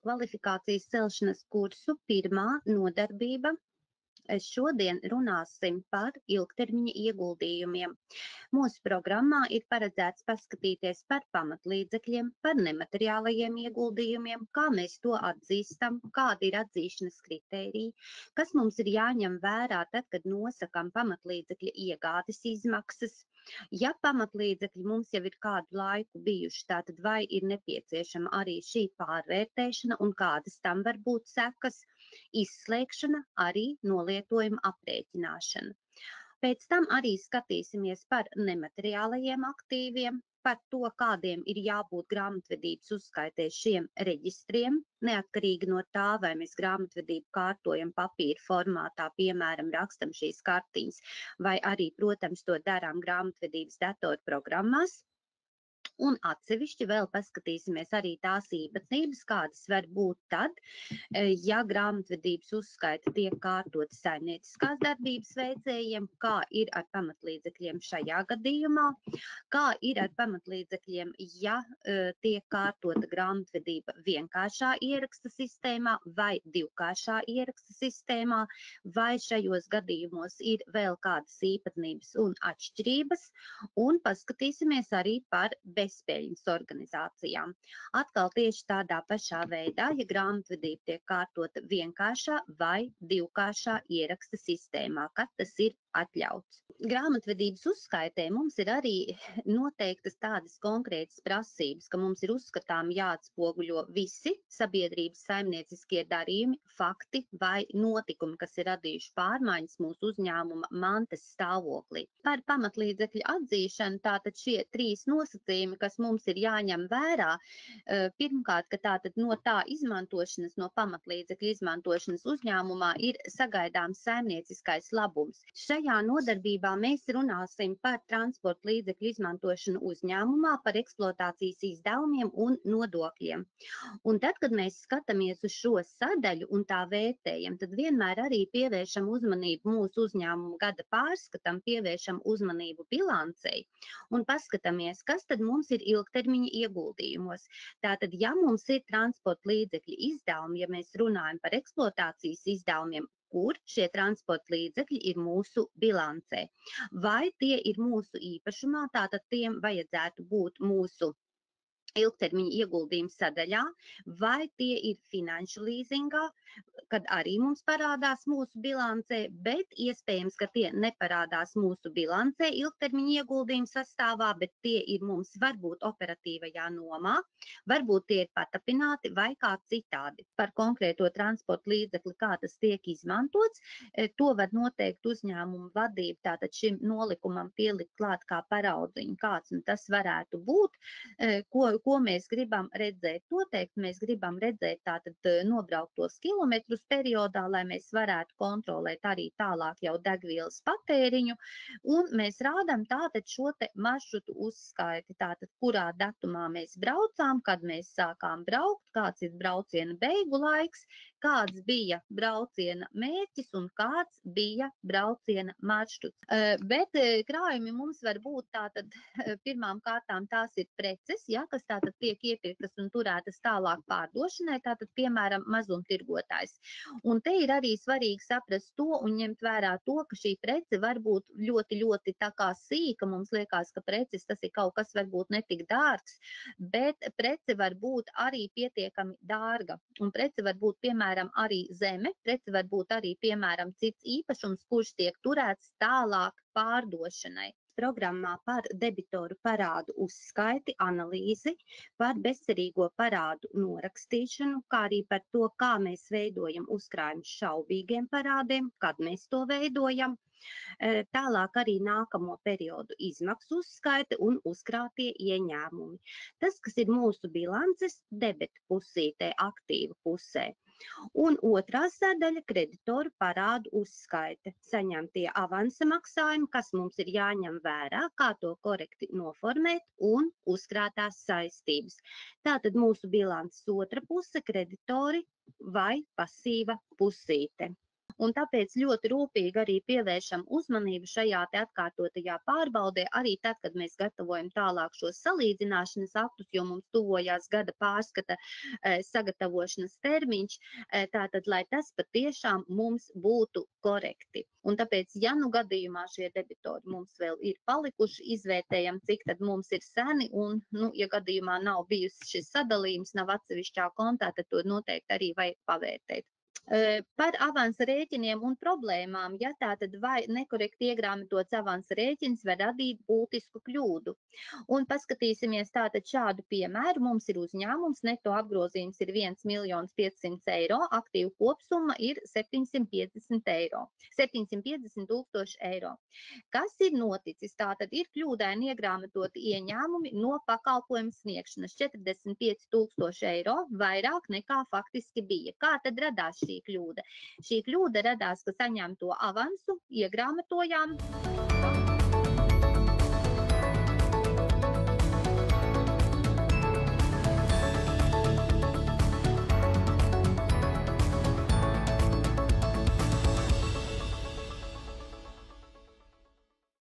kvalifikācijas celšanas kursu pirmā nodarbība. Šodien runāsim par ilgtermiņa ieguldījumiem. Mūsu programmā ir paredzēts paskatīties par pamatlīdzekļiem, par nemateriālajiem ieguldījumiem, kā mēs to atzīstam, kādi ir atzīšanas kritēriji, kas mums ir jāņem vērā tad, kad nosakam pamatlīdzekļa iegādes izmaksas. Ja pamatlīdzekļi mums jau ir kādu laiku bijuši, tātad vai ir nepieciešama arī šī pārvērtēšana un kādas tam var būt sekas, izslēgšana, arī nolietojuma aprēķināšana. Pēc tam arī skatīsimies par nemateriālajiem aktīviem, par to, kādiem ir jābūt grāmatvedības uzskaitē šiem reģistriem, neatkarīgi no tā, vai mēs grāmatvedību kārtojam papīra formātā, piemēram, rakstam šīs kartiņas, vai arī, protams, to darām grāmatvedības datorprogrammās. Un atsevišķi vēl paskatīsimies arī tās īpatnības, kādas var būt tad, ja grāmatvedības uzskaita tiek kārtota saimnieciskās darbības veicējiem, kā ir ar pamatlīdzekļiem šajā gadījumā, kā ir ar pamatlīdzekļiem, ja tiek kārtota grāmatvedība vienkāršā ieraksta sistēmā vai divkāršā ieraksta sistēmā, vai šajos gadījumos ir vēl kādas īpatnības un atšķirības, un paskatīsimies arī par bezspēļņas organizācijām. Atkal tieši tādā pašā veidā, ja grāmatvedība tiek kārtota vienkāršā vai divkāršā ieraksta sistēmā, kad tas ir atļauts. Grāmatvedības uzskaitē mums ir arī noteiktas tādas konkrētas prasības, ka mums ir uzskatām jāatspoguļo visi sabiedrības saimnieciskie darījumi, fakti vai notikumi, kas ir radījuši pārmaiņas mūsu uzņēmuma mantas stāvoklī. Par pamatlīdzekļu atzīšanu tātad šie trīs nosacījumi, kas mums ir jāņem vērā, pirmkārt, ka tātad no tā izmantošanas, no pamatlīdzekļu izmantošanas uzņēmumā ir sagaidāms saimnieciskais labums. Šajā nodarbībā mēs runāsim par transporta līdzekļu izmantošanu uzņēmumā, par eksploatācijas izdevumiem un nodokļiem. Un tad, kad mēs skatāmies uz šo sadaļu un tā vērtējam, tad vienmēr arī pievēršam uzmanību mūsu uzņēmumu gada pārskatam, pievēršam uzmanību bilancei un paskatāmies, kas tad mums ir ilgtermiņa ieguldījumos. Tātad, ja mums ir transporta līdzekļu izdevumi, ja mēs runājam par eksploatācijas izdevumiem, kur šie transporta līdzekļi ir mūsu bilancē. Vai tie ir mūsu īpašumā, tātad tiem vajadzētu būt mūsu ilgtermiņa ieguldījuma sadaļā, vai tie ir finanšu līzingā, kad arī mums parādās mūsu bilancē, bet iespējams, ka tie neparādās mūsu bilancē ilgtermiņa ieguldījuma sastāvā, bet tie ir mums varbūt operatīvajā nomā, varbūt tie ir patapināti vai kā citādi. Par konkrēto transporta līdzekli, kā tas tiek izmantots, to var noteikt uzņēmuma vadība, tātad šim nolikumam pielikt klāt kā paraudziņu, kāds tas varētu būt, ko mēs gribam redzēt. Noteikti mēs gribam redzēt tātad nobrauktos kilometrus periodā, lai mēs varētu kontrolēt arī tālāk jau degvielas patēriņu, un mēs rādam tātad šo te maršrutu uzskaiti, tātad kurā datumā mēs braucām, kad mēs sākām braukt, kāds ir brauciena beigu laiks, kāds bija brauciena mērķis un kāds bija brauciena maršruts. Bet krājumi mums var būt tātad pirmām kārtām tās ir preces, ja, kas tātad tiek iepirktas un turētas tālāk pārdošanai, tātad, piemēram, mazumtirgotājs. Un te ir arī svarīgi saprast to un ņemt vērā to, ka šī prece var būt ļoti tā kā sīka. Mums liekas, ka preces tas ir kaut kas varbūt netik dārgs, bet prece var būt arī pietiekami dārga. Un prece var būt, piemēram, arī zeme, prece var būt arī, piemēram, cits īpašums, kurš tiek turēts tālāk pārdošanai. Programmā par debitoru parādu uzskaiti, analīzi, par bezcerīgo parādu norakstīšanu, kā arī par to, kā mēs veidojam uzkrājumus šaubīgiem parādiem, kad mēs to veidojam. Tālāk arī nākamo periodu izmaksu uzskaite un uzkrātie ieņēmumi. Tas, kas ir mūsu bilances debeta pusītē, aktīva pusē. Un otrā sadaļa - kreditoru parādu uzskaite. Saņemtie avansa maksājumi, kas mums ir jāņem vērā, kā to korekti noformēt un uzkrātās saistības. Tātad mūsu bilances otra puse - kreditori vai pasīva pusīte. Un tāpēc ļoti rūpīgi arī pievēršam uzmanību šajā te atkārtotajā pārbaudē, arī tad, kad mēs gatavojam tālāk šos salīdzināšanas aktus, jo mums tuvojās gada pārskata sagatavošanas termiņš, tātad, lai tas patiešām mums būtu korekti. Un tāpēc, ja nu gadījumā šie debitori mums vēl ir palikuši, izvērtējam, cik tad mums ir seni, un, nu, ja gadījumā nav bijusi šis sadalījums, nav atsevišķā kontā, tad to noteikti arī vajag pavērtēt. Par avansa rēķiniem un problēmām, ja tātad vai nekorekti iegrāmatots avansa rēķins var radīt būtisku kļūdu. Un paskatīsimies tātad šādu piemēru. Mums ir uzņēmums, neto apgrozījums ir 1 500 000 eiro, aktīvu kopsumma ir 750 000 eiro. Kas ir noticis? Tātad ir kļūdaini iegrāmatoti ieņēmumi no pakalpojumu sniegšanas 45 000 eiro, vairāk nekā faktiski bija. Kā tad radās šī kļūda? Šī kļūda radās, ka saņemto avansu iegrāmatojām